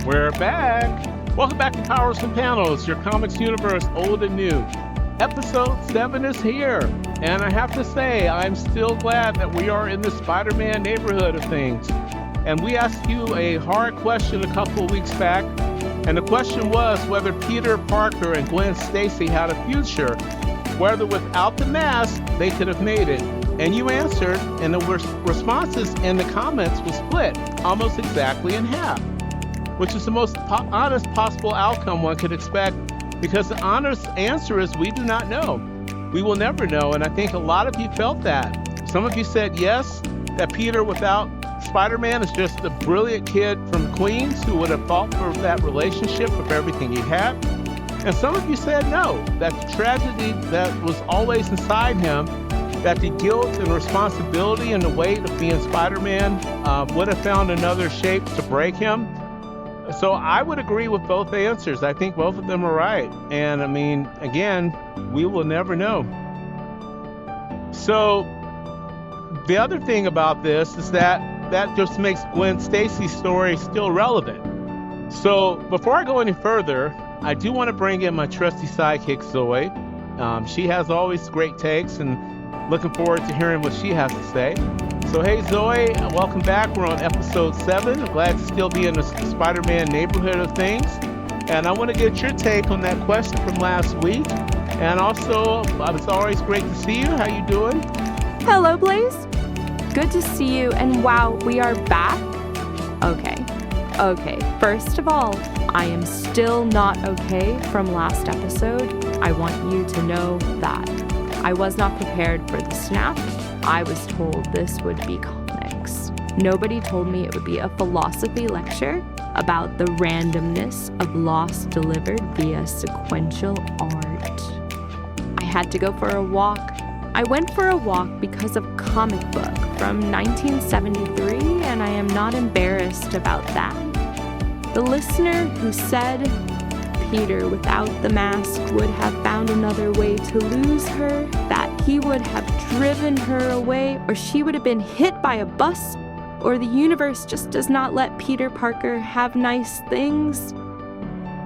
We're back. Welcome back to Powers and Panels, your comics universe, old and new. Episode 7 is here, and I have to say, I'm still glad that we are in the Spider-Man neighborhood of things. And we asked you a hard question a couple of weeks back, and the question was whether Peter Parker and Gwen Stacy had a future, whether without the mask they could have made it. And you answered, and the responses in the comments was split almost exactly in half, which is the most honest possible outcome one could expect, because the honest answer is we do not know. We will never know, and I think a lot of you felt that. Some of you said yes, that Peter without Spider-Man is just a brilliant kid from Queens who would have fought for that relationship with everything he had. And some of you said no, that the tragedy that was always inside him, that the guilt and responsibility and the weight of being Spider-Man would have found another shape to break him. So I would agree with both answers. I think both of them are right. And I mean, again, we will never know. So the other thing about this is that just makes Gwen Stacy's story still relevant. So before I go any further, I do want to bring in my trusty sidekick, Zoey. She has always great takes, and looking forward to hearing what she has to say. So hey Zoey, welcome back. We're on episode 7. I'm glad to still be in the Spider-Man neighborhood of things. And I want to get your take on that question from last week. And also, it's always great to see you. How you doing? Hello, Blaze. Good to see you. And wow, we are back? Okay. First of all, I am still not okay from last episode. I want you to know that. I was not prepared for the snap. I was told this would be comics. Nobody told me it would be a philosophy lecture about the randomness of loss delivered via sequential art. I had to go for a walk. I went for a walk because of Comic Book from 1973, and I am not embarrassed about that. The listener who said Peter without the mask would have found another way to lose her, that he would have driven her away, or she would have been hit by a bus, or the universe just does not let Peter Parker have nice things.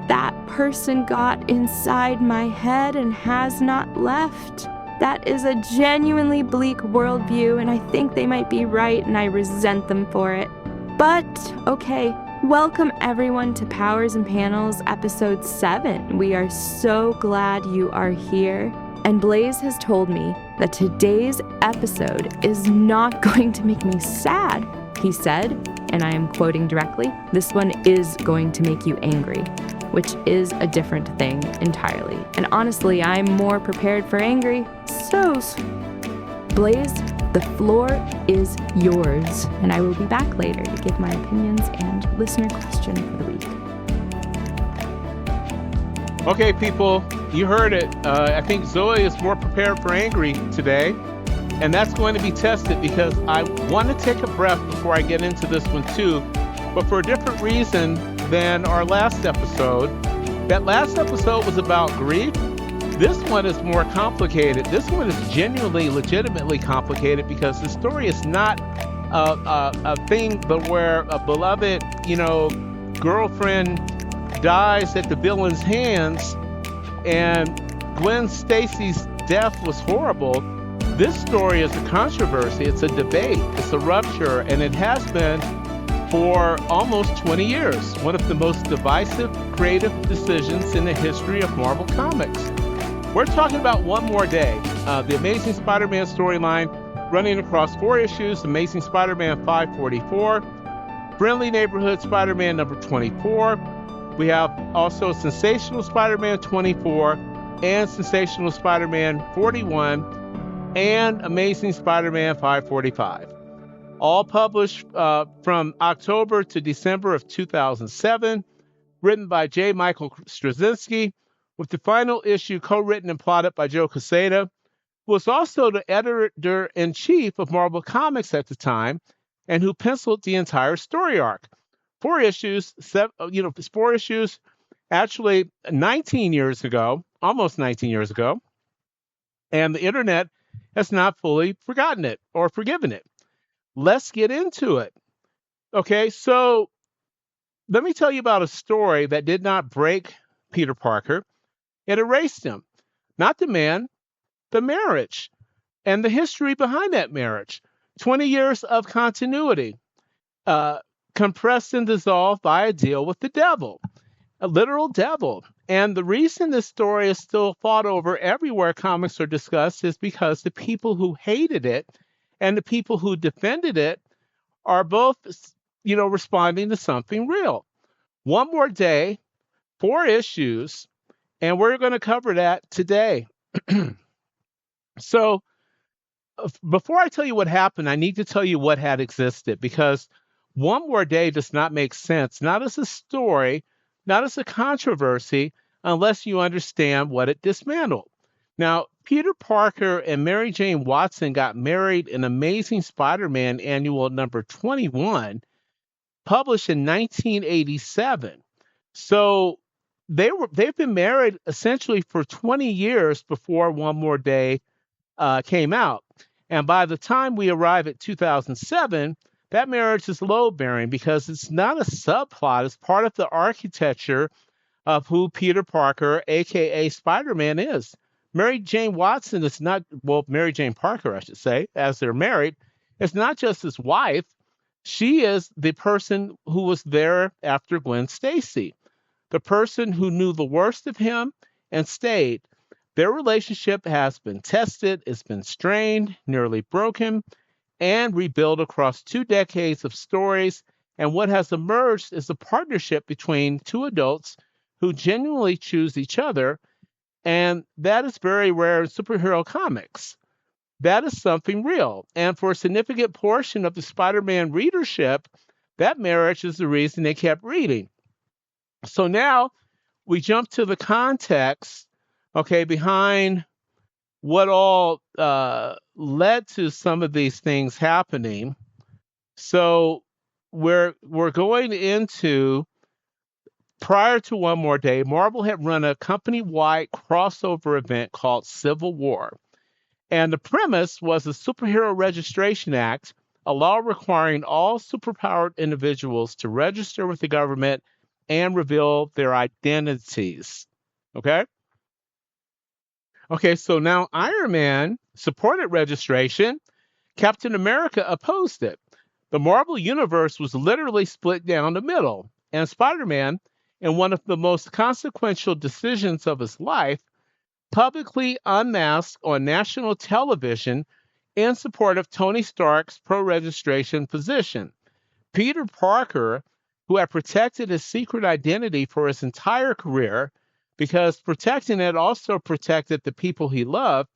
That person got inside my head and has not left. That is a genuinely bleak worldview, and I think they might be right, and I resent them for it. But, okay. Welcome everyone to Powers and Panels episode 7. We are so glad you are here. And Blaze has told me that today's episode is not going to make me sad. He said, and I am quoting directly, this one is going to make you angry, which is a different thing entirely. And honestly, I'm more prepared for angry. So, Blaze, the floor is yours, and I will be back later to give my opinions and listener question for the week. Okay, people, you heard it. I think Zoey is more prepared for angry today, and that's going to be tested because I want to take a breath before I get into this one too, but for a different reason than our last episode. That last episode was about grief. This one is more complicated. This one is genuinely, legitimately complicated because the story is not a thing, but where a beloved, girlfriend dies at the villain's hands, and Gwen Stacy's death was horrible. This story is a controversy. It's a debate. It's a rupture, and it has been for almost 20 years. One of the most divisive creative decisions in the history of Marvel Comics. We're talking about One More Day, the Amazing Spider-Man storyline running across 4 issues, Amazing Spider-Man 544, Friendly Neighborhood Spider-Man number 24. We have also Sensational Spider-Man 24 and Sensational Spider-Man 41 and Amazing Spider-Man 545. All published from October to December of 2007, written by J. Michael Straczynski, with the final issue co-written and plotted by Joe Quesada, who was also the editor-in-chief of Marvel Comics at the time, and who penciled the entire story arc. 4 issues, 4 issues, actually 19 years ago, almost 19 years ago, and the internet has not fully forgotten it or forgiven it. Let's get into it. Okay, so let me tell you about a story that did not break Peter Parker. It erased him. Not the man, the marriage, and the history behind that marriage. 20 years of continuity, uh, compressed and dissolved by a deal with the devil, a literal devil. And the reason this story is still fought over everywhere comics are discussed is because the people who hated it and the people who defended it are both, responding to something real. One more day, 4 issues, and we're going to cover that today. So, before I tell you what happened, I need to tell you what had existed because One More Day does not make sense, not as a story, not as a controversy, unless you understand what it dismantled. Now, Peter Parker and Mary Jane Watson got married in Amazing Spider Man Annual number 21, published in 1987. So they've been married essentially for 20 years before One More Day came out. And by the time we arrive at 2007, that marriage is load bearing because it's not a subplot, it's part of the architecture of who Peter Parker, aka Spider Man, is. Mary Jane Watson is not, well, Mary Jane Parker, I should say, as they're married, is not just his wife. She is the person who was there after Gwen Stacy, the person who knew the worst of him and stayed. Their relationship has been tested, it's been strained, nearly broken, and rebuilt across 2 decades of stories. And what has emerged is a partnership between two adults who genuinely choose each other. And that is very rare in superhero comics. That is something real. And for a significant portion of the Spider Man readership, that marriage is the reason they kept reading. So now we jump to the context, okay, behind what all led to some of these things happening. So we're going into, prior to One More Day, Marvel had run a company-wide crossover event called Civil War. And the premise was a Superhero Registration Act, a law requiring all superpowered individuals to register with the government and reveal their identities. Okay? Okay, so now Iron Man supported registration. Captain America opposed it. The Marvel Universe was literally split down the middle. And Spider Man, in one of the most consequential decisions of his life, publicly unmasked on national television in support of Tony Stark's pro registration position. Peter Parker, who had protected his secret identity for his entire career, because protecting it also protected the people he loved,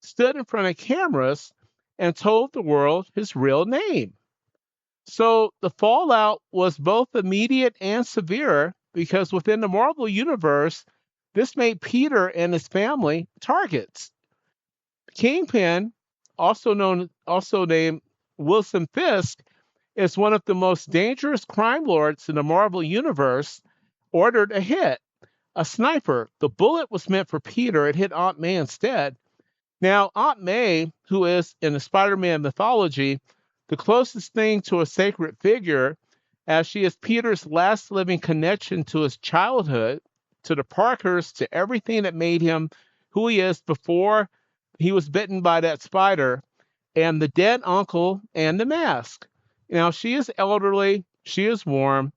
stood in front of cameras and told the world his real name. So the fallout was both immediate and severe because within the Marvel Universe, this made Peter and his family targets. Kingpin, also named Wilson Fisk, is one of the most dangerous crime lords in the Marvel Universe, ordered a hit. A sniper. The bullet was meant for Peter. It hit Aunt May instead. Now, Aunt May, who is in the Spider-Man mythology, the closest thing to a sacred figure, as she is Peter's last living connection to his childhood, to the Parkers, to everything that made him who he is before he was bitten by that spider, and the dead uncle and the mask. Now, she is elderly. She is warm.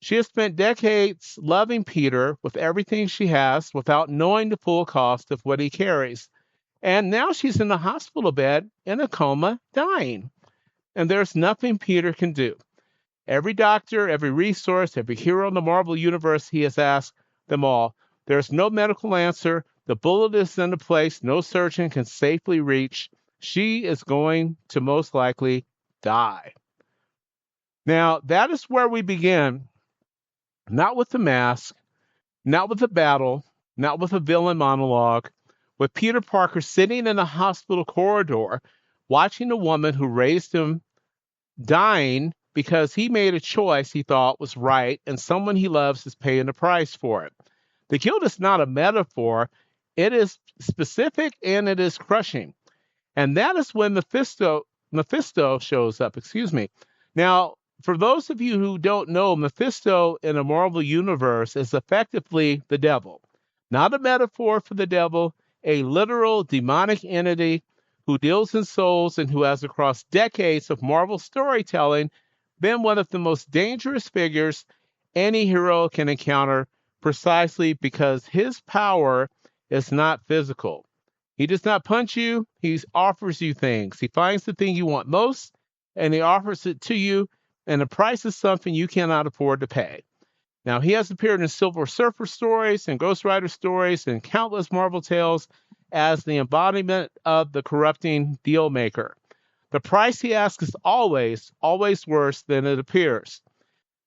She has spent decades loving Peter with everything she has without knowing the full cost of what he carries. And now she's in the hospital bed in a coma, dying. And there's nothing Peter can do. Every doctor, every resource, every hero in the Marvel Universe, he has asked them all. There's no medical answer. The bullet is in a place no surgeon can safely reach. She is going to most likely die. Now, that is where we begin. Not with the mask, not with the battle, not with a villain monologue, with Peter Parker sitting in a hospital corridor, watching a woman who raised him dying because he made a choice he thought was right, and someone he loves is paying the price for it. The guilt is not a metaphor, it is specific and it is crushing. And that is when Mephisto shows up, Now, for those of you who don't know, Mephisto in a Marvel universe is effectively the devil. Not a metaphor for the devil, a literal demonic entity who deals in souls and who has, across decades of Marvel storytelling, been one of the most dangerous figures any hero can encounter, precisely because his power is not physical. He does not punch you, he offers you things. He finds the thing you want most, and he offers it to you, and the price is something you cannot afford to pay. Now, he has appeared in Silver Surfer stories and Ghost Rider stories and countless Marvel tales as the embodiment of the corrupting deal maker. The price he asks is always, always worse than it appears.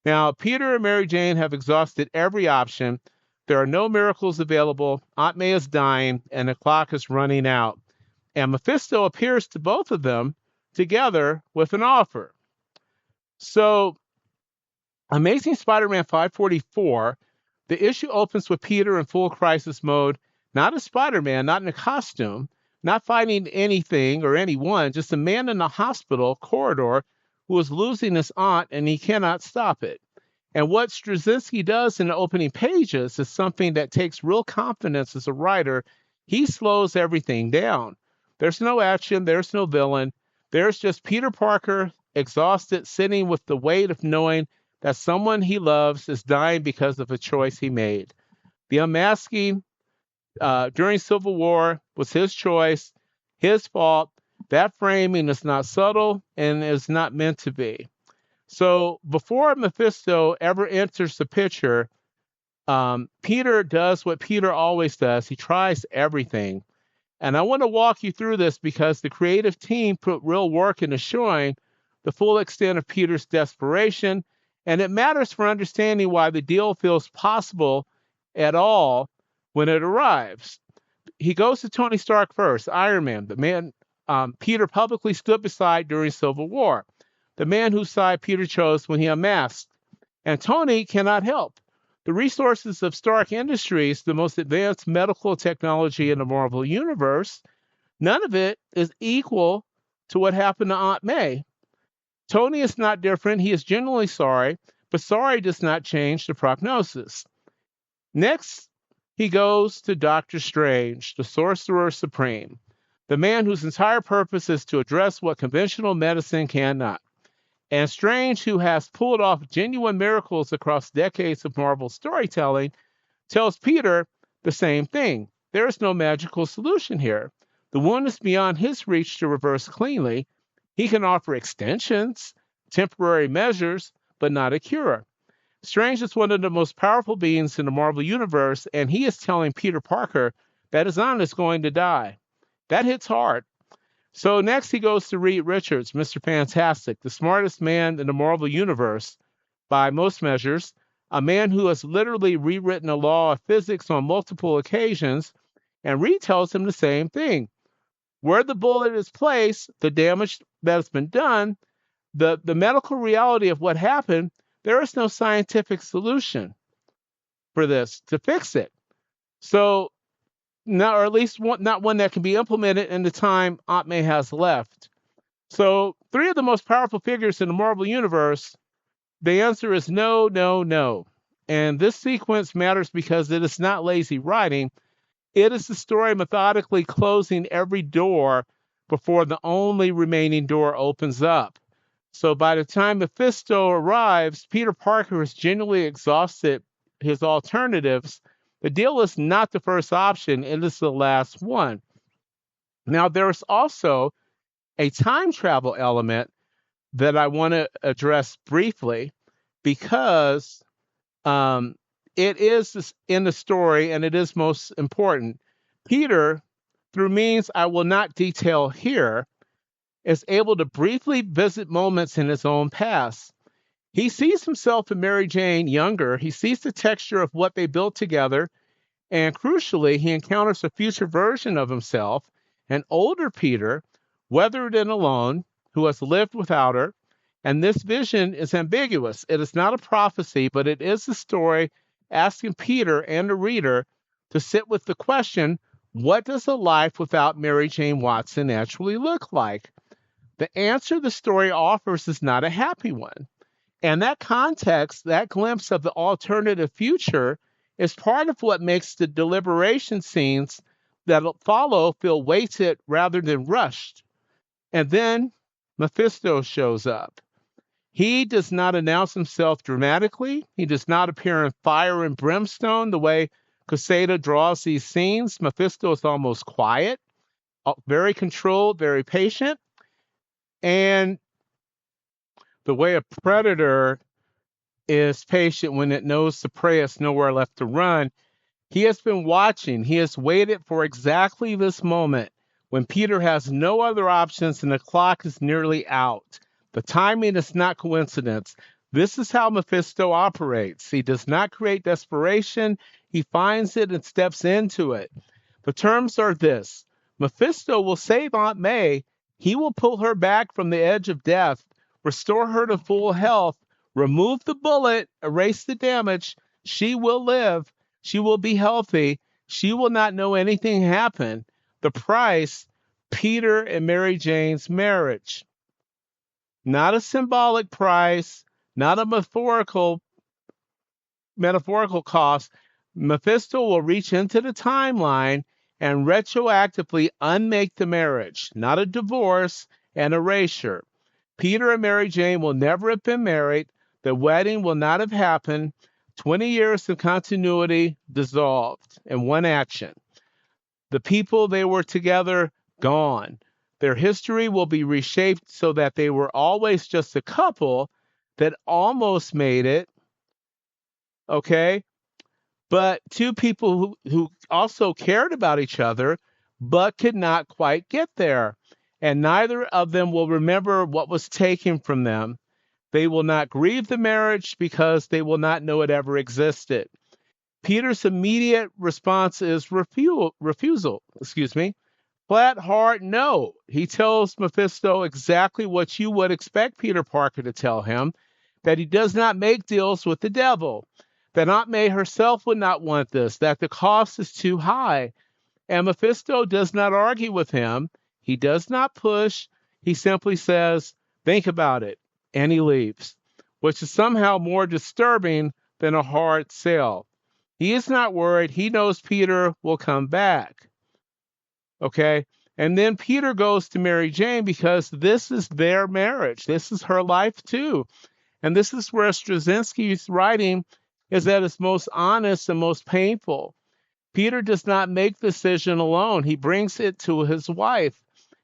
Now, Peter and Mary Jane have exhausted every option. There are no miracles available. Aunt May is dying, and the clock is running out. And Mephisto appears to both of them together with an offer. So, Amazing Spider-Man 544, the issue opens with Peter in full crisis mode, not a Spider-Man, not in a costume, not fighting anything or anyone, just a man in a hospital corridor who is losing his aunt and he cannot stop it. And what Straczynski does in the opening pages is something that takes real confidence as a writer. He slows everything down. There's no action, there's no villain. There's just Peter Parker, exhausted, sitting with the weight of knowing that someone he loves is dying because of a choice he made. The unmasking during Civil War was his choice, his fault. That framing is not subtle and is not meant to be. So before Mephisto ever enters the picture, Peter does what Peter always does. He tries everything. And I want to walk you through this because the creative team put real work into showing the full extent of Peter's desperation. And it matters for understanding why the deal feels possible at all when it arrives. He goes to Tony Stark first, Iron Man, the man Peter publicly stood beside during Civil War, the man whose side Peter chose when he unmasked. And Tony cannot help. The resources of Stark Industries, the most advanced medical technology in the Marvel Universe, none of it is equal to what happened to Aunt May. Tony is not different. He is genuinely sorry, but sorry does not change the prognosis. Next, he goes to Doctor Strange, the Sorcerer Supreme, the man whose entire purpose is to address what conventional medicine cannot. And Strange, who has pulled off genuine miracles across decades of Marvel storytelling, tells Peter the same thing. There is no magical solution here. The wound is beyond his reach to reverse cleanly. He can offer extensions, temporary measures, but not a cure. Strange is one of the most powerful beings in the Marvel Universe, and he is telling Peter Parker that his aunt is going to die. That hits hard. So next he goes to Reed Richards, Mr. Fantastic, the smartest man in the Marvel Universe by most measures, a man who has literally rewritten the law of physics on multiple occasions, and Reed tells him the same thing. Where the bullet is placed, the damage that has been done, the medical reality of what happened, there is no scientific solution for this to fix it. So, not, or at least not one that can be implemented in the time Aunt May has left. So, three of the most powerful figures in the Marvel Universe, the answer is no, no, no. And this sequence matters because it is not lazy writing. It is the story methodically closing every door before the only remaining door opens up. So by the time Mephisto arrives, Peter Parker has genuinely exhausted his alternatives. The deal is not the first option, it is the last one. Now, there is also a time travel element that I want to address briefly because it is in the story and it is most important. Peter, through means I will not detail here, is able to briefly visit moments in his own past. He sees himself and Mary Jane younger. He sees the texture of what they built together. And crucially, he encounters a future version of himself, an older Peter, weathered and alone, who has lived without her. And this vision is ambiguous. It is not a prophecy, but it is a story asking Peter and the reader to sit with the question, what does a life without Mary Jane Watson actually look like? The answer the story offers is not a happy one. And that context, that glimpse of the alternative future, is part of what makes the deliberation scenes that follow feel weighted rather than rushed. And then Mephisto shows up. He does not announce himself dramatically. He does not appear in fire and brimstone the way Quesada draws these scenes. Mephisto is almost quiet, very controlled, very patient. And the way a predator is patient when it knows the prey has nowhere left to run, he has been watching. He has waited for exactly this moment when Peter has no other options and the clock is nearly out. The timing is not coincidence. This is how Mephisto operates. He does not create desperation. He finds it and steps into it. The terms are this: Mephisto will save Aunt May. He will pull her back from the edge of death, restore her to full health, remove the bullet, erase the damage. She will live. She will be healthy. She will not know anything happened. The price, Peter and Mary Jane's marriage. Not a symbolic price, not a metaphorical cost. Mephisto will reach into the timeline and retroactively unmake the marriage, not a divorce and erasure. Peter and Mary Jane will never have been married. The wedding will not have happened. 20 years of continuity dissolved in one action. The people they were together, gone. Their history will be reshaped so that they were always just a couple that almost made it, okay? But two people who also cared about each other, but could not quite get there. And neither of them will remember what was taken from them. They will not grieve the marriage because they will not know it ever existed. Peter's immediate response is refusal. Flat, hard no. He tells Mephisto exactly what you would expect Peter Parker to tell him, that he does not make deals with the devil, that Aunt May herself would not want this, that the cost is too high. And Mephisto does not argue with him. He does not push. He simply says, think about it, and he leaves, which is somehow more disturbing than a hard sell. He is not worried. He knows Peter will come back. Okay? And then Peter goes to Mary Jane because this is their marriage. This is her life too. And this is where Straczynski's writing is at its most honest and most painful. Peter does not make the decision alone. He brings it to his wife.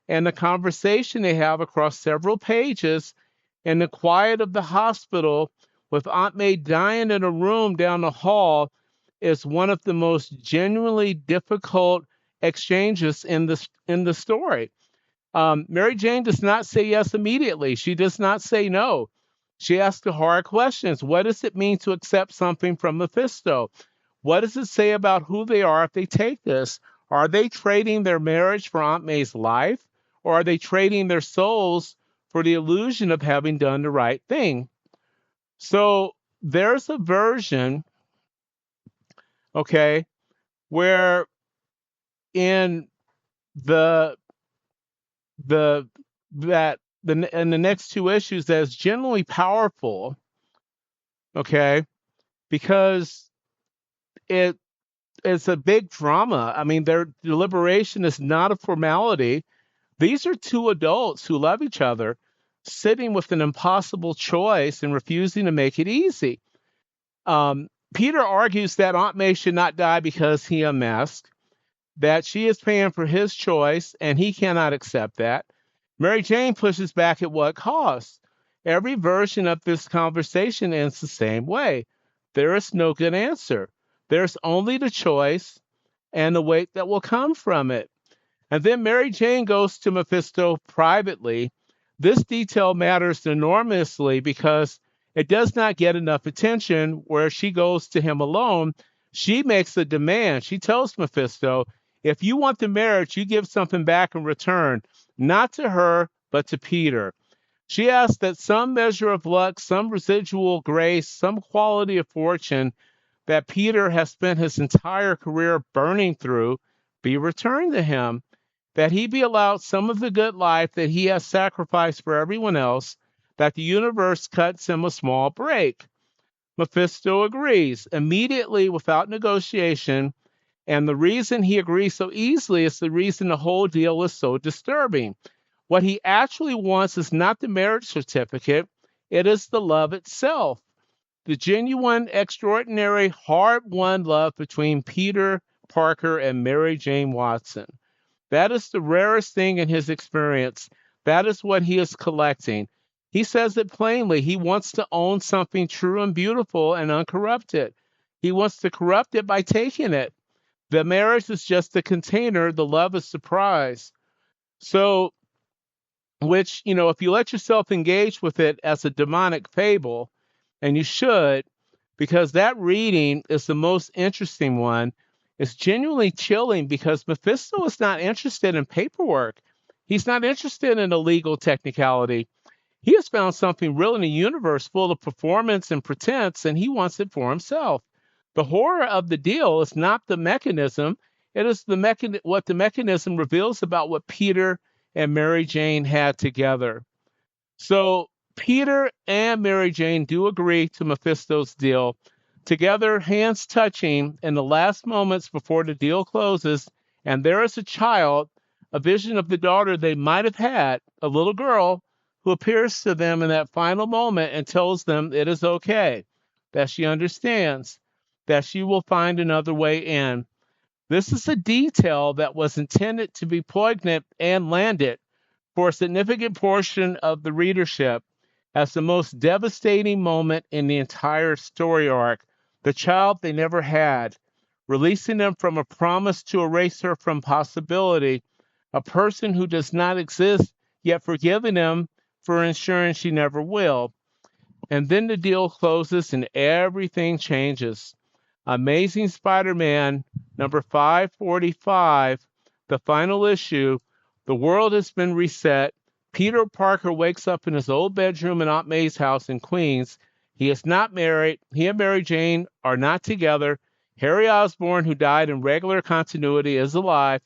And the conversation they have across several pages in the quiet of the hospital with Aunt May dying in a room down the hall is one of the most genuinely difficult exchanges in the story. Mary Jane does not say yes immediately. She does not say no. She asks the hard questions. What does it mean to accept something from Mephisto? What does it say about who they are if they take this? Are they trading their marriage for Aunt May's life? Or are they trading their souls for the illusion of having done the right thing? So there's a version, okay, where in the next two issues that is generally powerful, okay, because it's a big drama. I mean, their deliberation is not a formality. These are two adults who love each other, sitting with an impossible choice and refusing to make it easy. Peter argues that Aunt May should not die because he unmasked, that she is paying for his choice and he cannot accept that. Mary Jane pushes back at what cost. Every version of this conversation ends the same way. There is no good answer. There's only the choice and the weight that will come from it. And then Mary Jane goes to Mephisto privately. This detail matters enormously because it does not get enough attention where she goes to him alone. She makes a demand. She tells Mephisto, if you want the marriage, you give something back in return, not to her, but to Peter. She asks that some measure of luck, some residual grace, some quality of fortune that Peter has spent his entire career burning through be returned to him, that he be allowed some of the good life that he has sacrificed for everyone else, that the universe cuts him a small break. Mephisto agrees immediately without negotiation, and the reason he agrees so easily is the reason the whole deal is so disturbing. What he actually wants is not the marriage certificate, it is the love itself. The genuine, extraordinary, hard-won love between Peter Parker and Mary Jane Watson. That is the rarest thing in his experience. That is what he is collecting. He says it plainly. He wants to own something true and beautiful and uncorrupted. He wants to corrupt it by taking it. The marriage is just the container. The love is the prize. So, which, if you let yourself engage with it as a demonic fable, and you should, because that reading is the most interesting one, it's genuinely chilling because Mephisto is not interested in paperwork. He's not interested in a legal technicality. He has found something real in the universe full of performance and pretense, and he wants it for himself. The horror of the deal is not the mechanism. It is what the mechanism reveals about what Peter and Mary Jane had together. So Peter and Mary Jane do agree to Mephisto's deal. Together, hands touching in the last moments before the deal closes, and there is a child, a vision of the daughter they might have had, a little girl, who appears to them in that final moment and tells them it is okay, that she understands, that she will find another way in. This is a detail that was intended to be poignant and landed for a significant portion of the readership as the most devastating moment in the entire story arc, the child they never had, releasing them from a promise to erase her from possibility, a person who does not exist, yet forgiving them for ensuring she never will. And then the deal closes and everything changes. Amazing Spider-Man number 545, the final issue. The world has been reset. Peter Parker wakes up in his old bedroom in Aunt May's house in Queens. He is not married. He and Mary Jane are not together. Harry Osborn, who died in regular continuity, is alive.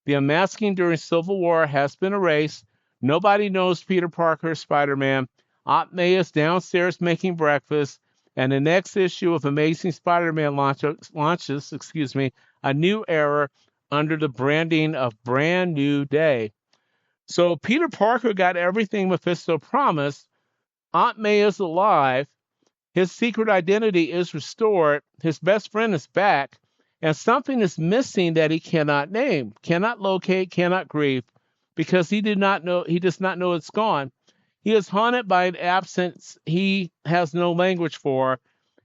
The unmasking during Civil War has been erased. Nobody knows Peter Parker is Spider-Man. Aunt May is downstairs making breakfast. And the next issue of Amazing Spider-Man launches a new era under the branding of Brand New Day. So Peter Parker got everything Mephisto promised. Aunt May is alive. His secret identity is restored. His best friend is back. And something is missing that he cannot name, cannot locate, cannot grieve, because he does not know it's gone. He is haunted by an absence he has no language for.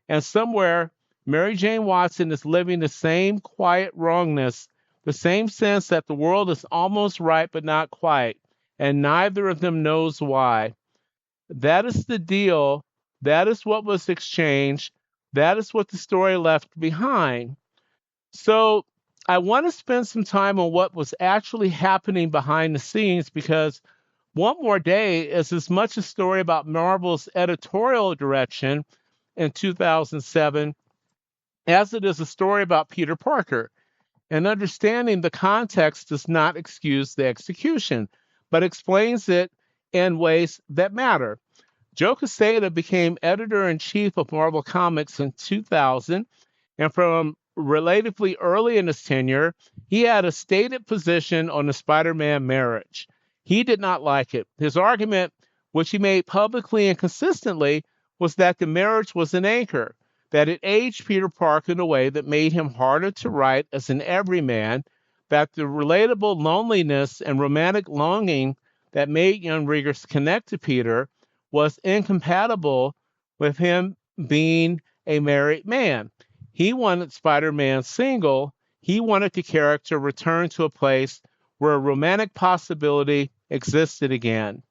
And somewhere, Mary Jane Watson is living the same quiet wrongness, the same sense that the world is almost right but not quite, and neither of them knows why. That is the deal. That is what was exchanged. That is what the story left behind. So I want to spend some time on what was actually happening behind the scenes because One More Day is as much a story about Marvel's editorial direction in 2007 as it is a story about Peter Parker. And understanding the context does not excuse the execution, but explains it in ways that matter. Joe Quesada became editor-in-chief of Marvel Comics in 2000, and from relatively early in his tenure, he had a stated position on the Spider-Man marriage. He did not like it. His argument, which he made publicly and consistently, was that the marriage was an anchor, that it aged Peter Parker in a way that made him harder to write as an everyman, that the relatable loneliness and romantic longing that made young readers connect to Peter was incompatible with him being a married man. He wanted Spider-Man single. He wanted the character return to a place where a romantic possibility existed again.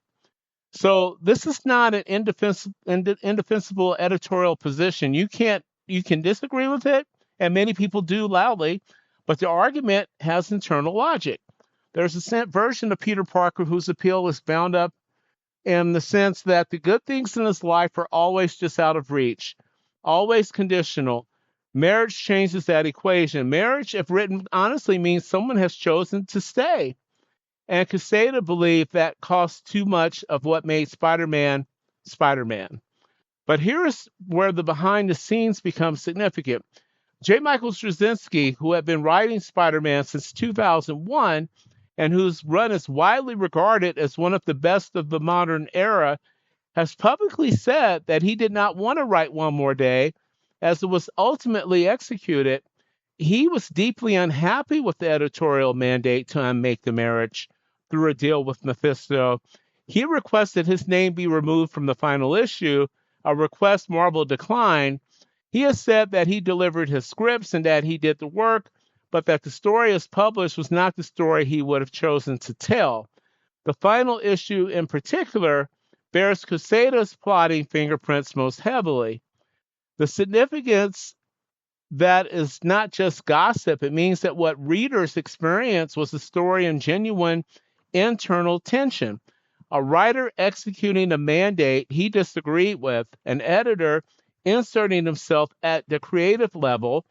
So this is not an indefensible editorial position. You can disagree with it, and many people do loudly, but the argument has internal logic. There's a version of Peter Parker whose appeal is bound up in the sense that the good things in his life are always just out of reach, always conditional. Marriage changes that equation. Marriage, if written honestly, means someone has chosen to stay. And Quesada believed that cost too much of what made Spider-Man Spider-Man. But here's where the behind the scenes becomes significant. J. Michael Straczynski, who had been writing Spider-Man since 2001 and whose run is widely regarded as one of the best of the modern era, has publicly said that he did not want to write One More Day as it was ultimately executed. He was deeply unhappy with the editorial mandate to unmake the marriage through a deal with Mephisto. He requested his name be removed from the final issue, a request Marvel declined. He has said that he delivered his scripts and that he did the work, but that the story as published was not the story he would have chosen to tell. The final issue in particular bears Quesada's plotting fingerprints most heavily. The significance that is not just gossip, it means that what readers experienced was a story in genuine internal tension. A writer executing a mandate he disagreed with, an editor inserting himself at the creative level,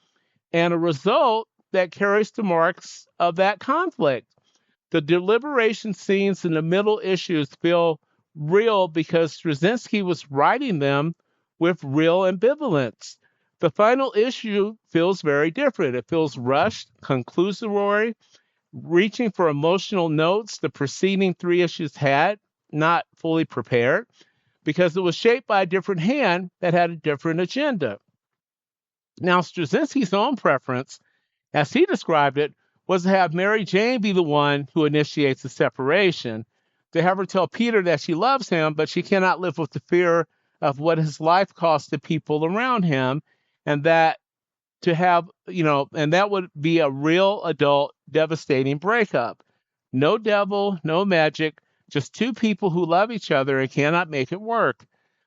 and a result that carries the marks of that conflict. The deliberation scenes in the middle issues feel real because Straczynski was writing them with real ambivalence. The final issue feels very different. It feels rushed, conclusory, reaching for emotional notes the preceding 3 issues had, not fully prepared, because it was shaped by a different hand that had a different agenda. Now, Straczynski's own preference, as he described it, was to have Mary Jane be the one who initiates the separation, to have her tell Peter that she loves him, but she cannot live with the fear of what his life cost the people around him, and that to have, and that would be a real adult devastating breakup. No devil, no magic, just 2 people who love each other and cannot make it work.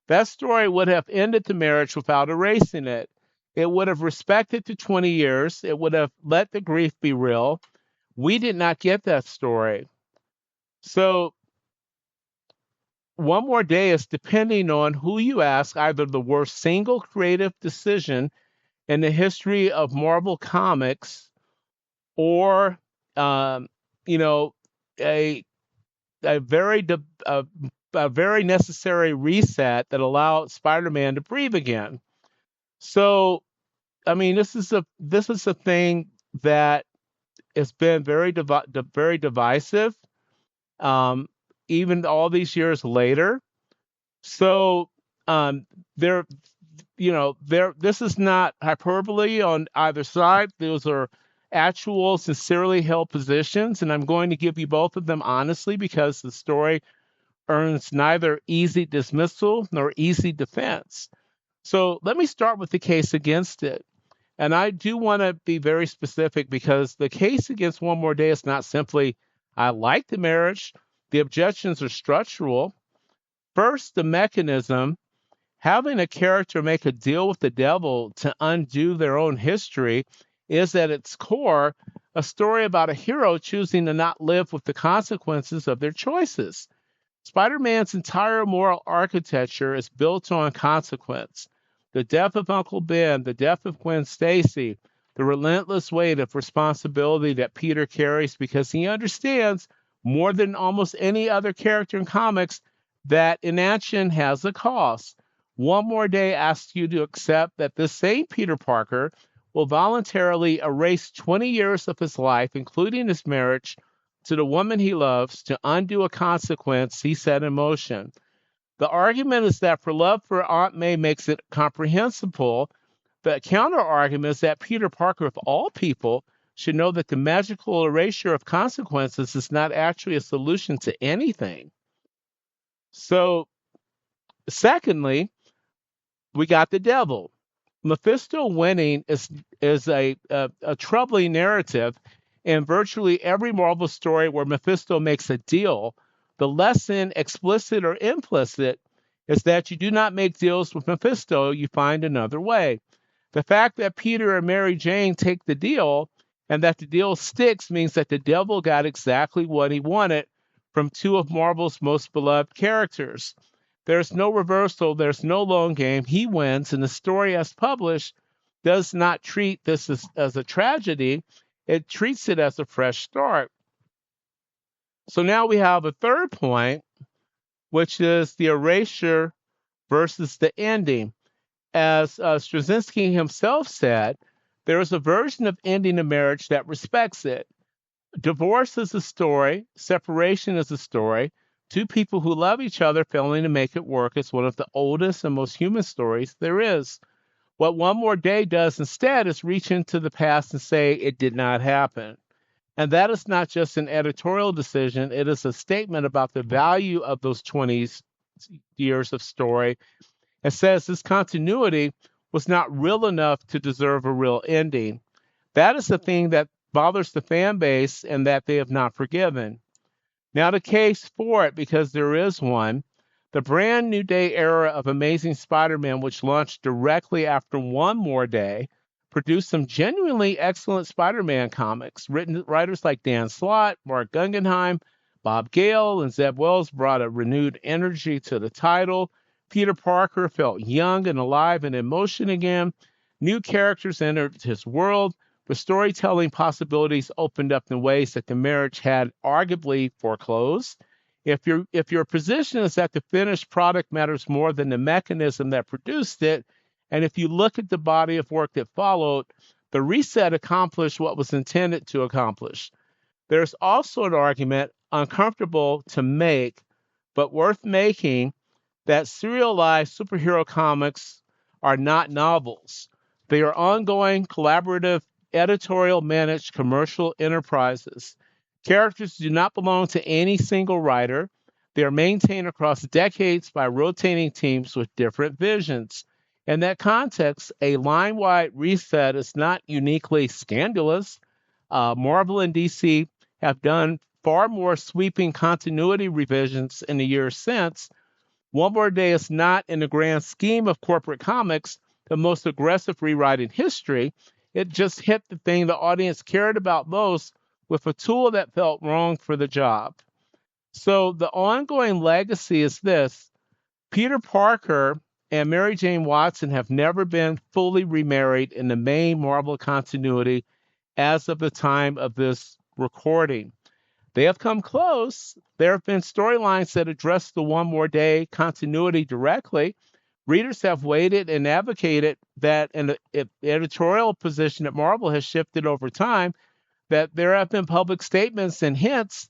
That story would have ended the marriage without erasing it. It would have respected the 20 years. It would have let the grief be real. We did not get that story. So One More Day is, depending on who you ask, either the worst single creative decision in the history of Marvel Comics, or a very necessary reset that allowed Spider-Man to breathe again. So, I mean, this is a thing that has been very divisive, even all these years later. So, there, this is not hyperbole on either side. Those are actual, sincerely held positions, and I'm going to give you both of them honestly because the story earns neither easy dismissal nor easy defense. So let me start with the case against it. And I do want to be very specific because the case against One More Day is not simply, I like the marriage. The objections are structural. First, the mechanism. Having a character make a deal with the devil to undo their own history is at its core a story about a hero choosing to not live with the consequences of their choices. Spider-Man's entire moral architecture is built on consequence. The death of Uncle Ben, the death of Gwen Stacy, the relentless weight of responsibility that Peter carries because he understands more than almost any other character in comics that inaction has a cost. One More Day asks you to accept that this same Peter Parker will voluntarily erase 20 years of his life, including his marriage, to the woman he loves to undo a consequence he set in motion. The argument is that for love for Aunt May makes it comprehensible. The counter argument is that Peter Parker, of all people, should know that the magical erasure of consequences is not actually a solution to anything. So, secondly, we got the devil. Mephisto winning is a troubling narrative in virtually every Marvel story where Mephisto makes a deal. The lesson, explicit or implicit, is that you do not make deals with Mephisto, you find another way. The fact that Peter and Mary Jane take the deal and that the deal sticks means that the devil got exactly what he wanted from 2 of Marvel's most beloved characters. There's no reversal, there's no long game. He wins, and the story as published does not treat this as a tragedy. It treats it as a fresh start. So now we have a third point, which is the erasure versus the ending. As Straczynski himself said, there is a version of ending a marriage that respects it. Divorce is a story. Separation is a story. Two people who love each other failing to make it work is one of the oldest and most human stories there is. What One More Day does instead is reach into the past and say it did not happen. And that is not just an editorial decision. It is a statement about the value of those 20 years of story. It says this continuity was not real enough to deserve a real ending. That is the thing that bothers the fan base and that they have not forgiven. Now, the case for it, because there is one, the brand new day era of Amazing Spider-Man, which launched directly after One More Day, produced some genuinely excellent Spider-Man comics. Writers like Dan Slott, Mark Guggenheim, Bob Gale, and Zeb Wells brought a renewed energy to the title. Peter Parker felt young and alive and in motion again. New characters entered his world. The storytelling possibilities opened up in ways that the marriage had arguably foreclosed. If your position is that the finished product matters more than the mechanism that produced it, and if you look at the body of work that followed, the reset accomplished what was intended to accomplish. There's also an argument, uncomfortable to make, but worth making, that serialized superhero comics are not novels. They are ongoing, collaborative, editorial managed commercial enterprises. Characters do not belong to any single writer. They are maintained across decades by rotating teams with different visions. In that context, a line-wide reset is not uniquely scandalous. Marvel and DC have done far more sweeping continuity revisions in the years since. One More Day is not, in the grand scheme of corporate comics, the most aggressive rewrite in history. It just hit the thing the audience cared about most with a tool that felt wrong for the job. So the ongoing legacy is this. Peter Parker and Mary Jane Watson have never been fully remarried in the main Marvel continuity as of the time of this recording. They have come close. There have been storylines that address the One More Day continuity directly. Readers have waited and advocated that an editorial position at Marvel has shifted over time, that there have been public statements and hints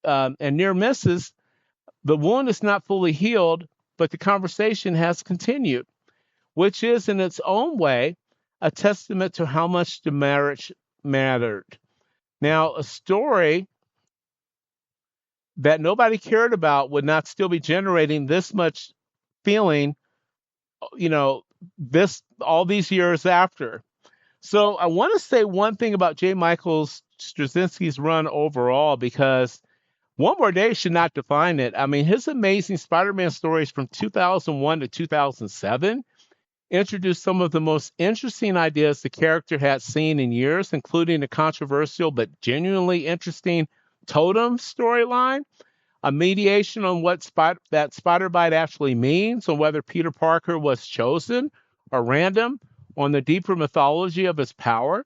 and near misses. The wound is not fully healed, but the conversation has continued, which is in its own way a testament to how much the marriage mattered. Now, a story that nobody cared about would not still be generating this much feeling, all these years after. So I want to say one thing about J. Michael Straczynski's run overall, because One More Day should not define it. I mean, his Amazing Spider-Man stories from 2001 to 2007 introduced some of the most interesting ideas the character had seen in years, including the controversial but genuinely interesting Totem storyline, a mediation on what that spider bite actually means, on whether Peter Parker was chosen or random, on the deeper mythology of his power.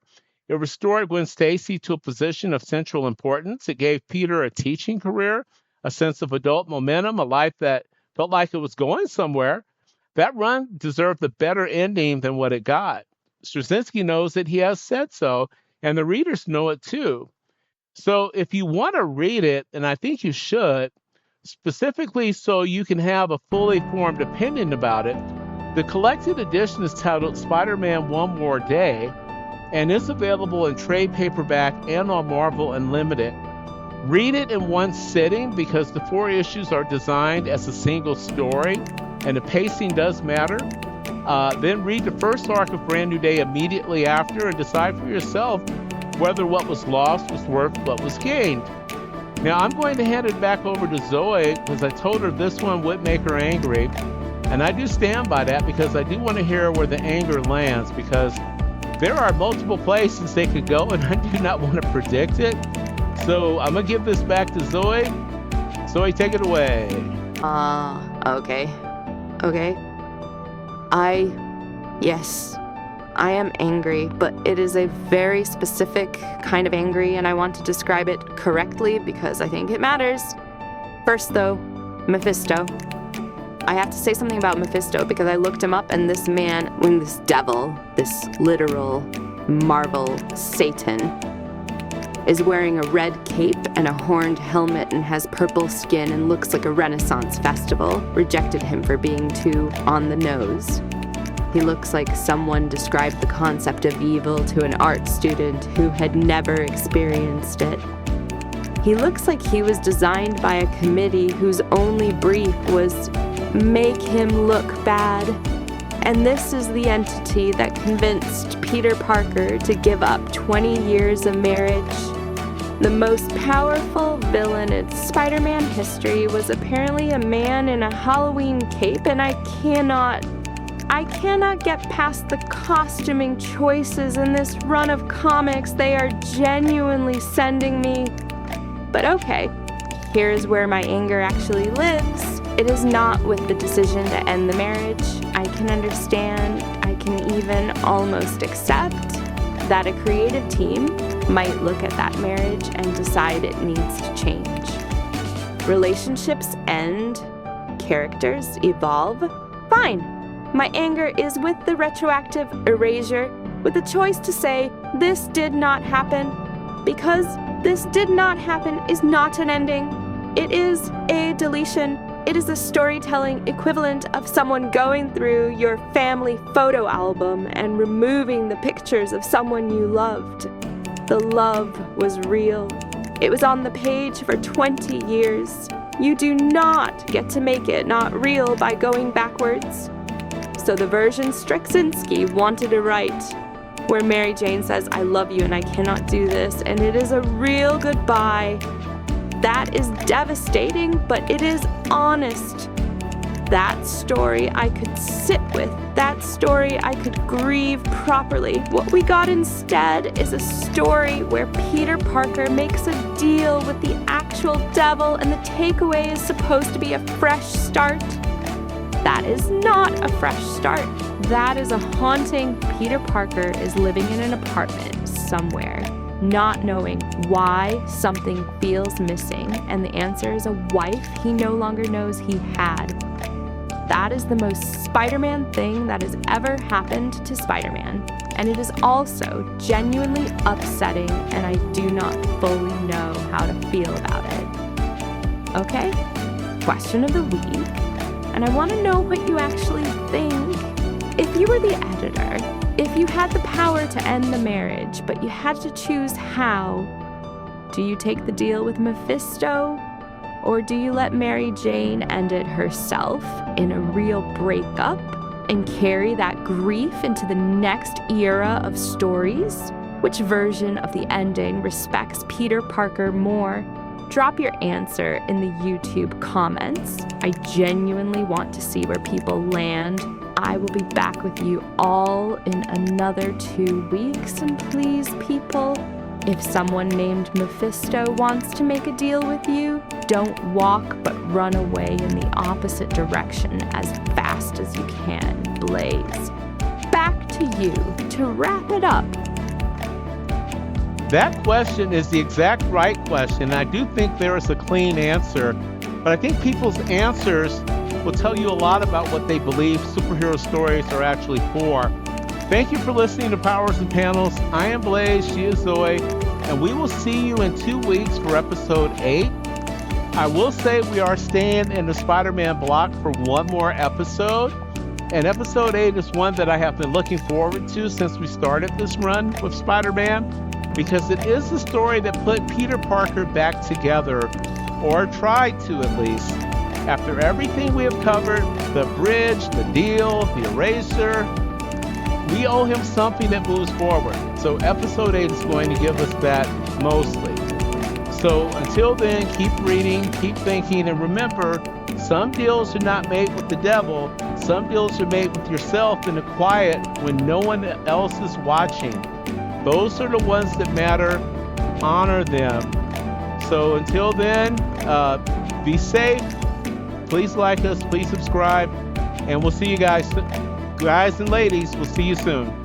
It restored Gwen Stacy to a position of central importance. It gave Peter a teaching career, a sense of adult momentum, a life that felt like it was going somewhere. That run deserved a better ending than what it got. Straczynski knows it. He has said so, and the readers know it too. So if you want to read it, and I think you should, specifically so you can have a fully formed opinion about it, the collected edition is titled Spider-Man One More Day, and is available in trade paperback and on Marvel Unlimited. Read it in one sitting because the 4 issues are designed as a single story, and the pacing does matter. Then read the first arc of Brand New Day immediately after and decide for yourself whether what was lost was worth what was gained. Now, I'm going to hand it back over to Zoey because I told her this one would make her angry. And I do stand by that because I do want to hear where the anger lands, because there are multiple places they could go and I do not want to predict it. So I'm going to give this back to Zoey. Zoey, take it away. Okay. Yes, I am angry, but it is a very specific kind of angry, and I want to describe it correctly because I think it matters. First, though, Mephisto. I have to say something about Mephisto because I looked him up, and this man, this devil, this literal Marvel Satan, is wearing a red cape and a horned helmet and has purple skin and looks like a Renaissance festival. Rejected him for being too on the nose. He looks like someone described the concept of evil to an art student who had never experienced it. He looks like he was designed by a committee whose only brief was make him look bad. And this is the entity that convinced Peter Parker to give up 20 years of marriage. The most powerful villain in Spider-Man history was apparently a man in a Halloween cape, and I cannot get past the costuming choices in this run of comics. They are genuinely sending me. But okay, here's where my anger actually lives. It is not with the decision to end the marriage. I can understand, I can even almost accept that a creative team might look at that marriage and decide it needs to change. Relationships end, characters evolve. Fine. My anger is with the retroactive erasure, with the choice to say this did not happen, because this did not happen is not an ending. It is a deletion. It is the storytelling equivalent of someone going through your family photo album and removing the pictures of someone you loved. The love was real. It was on the page for 20 years. You do not get to make it not real by going backwards. So the version Straczynski wanted to write, where Mary Jane says, I love you and I cannot do this, and it is a real goodbye. That is devastating, but it is honest. That story I could sit with. That story I could grieve properly. What we got instead is a story where Peter Parker makes a deal with the actual devil, and the takeaway is supposed to be a fresh start. That is not a fresh start. That is a haunting. Peter Parker is living in an apartment somewhere, not knowing why something feels missing, and the answer is a wife he no longer knows he had. That is the most Spider-Man thing that has ever happened to Spider-Man, and it is also genuinely upsetting, and I do not fully know how to feel about it. Okay, question of the week, and I want to know what you actually think. If you were the editor, if you had the power to end the marriage, but you had to choose how, do you take the deal with Mephisto? Or do you let Mary Jane end it herself in a real breakup and carry that grief into the next era of stories? Which version of the ending respects Peter Parker more? Drop your answer in the YouTube comments. I genuinely want to see where people land. I will be back with you all in another 2 weeks, and please, people, if someone named Mephisto wants to make a deal with you, don't walk but run away in the opposite direction as fast as you can. Blaze. Back to you to wrap it up. That question is the exact right question. I do think there is a clean answer, but I think people's answers will tell you a lot about what they believe superhero stories are actually for. Thank you for listening to Powers and Panels. I am Blaze, she is Zoey, and we will see you in 2 weeks for episode 8. I will say we are staying in the Spider-Man block for one more episode, and episode 8 is one that I have been looking forward to since we started this run with Spider-Man, because it is the story that put Peter Parker back together, or tried to at least. After everything we have covered, the bridge, the deal, the eraser, we owe him something that moves forward. So episode 8 is going to give us that mostly. So until then, keep reading, keep thinking, and remember, some deals are not made with the devil. Some deals are made with yourself in the quiet when no one else is watching. Those are the ones that matter. Honor them. So until then, be safe. Please like us, please subscribe, and we'll see you guys and ladies, we'll see you soon.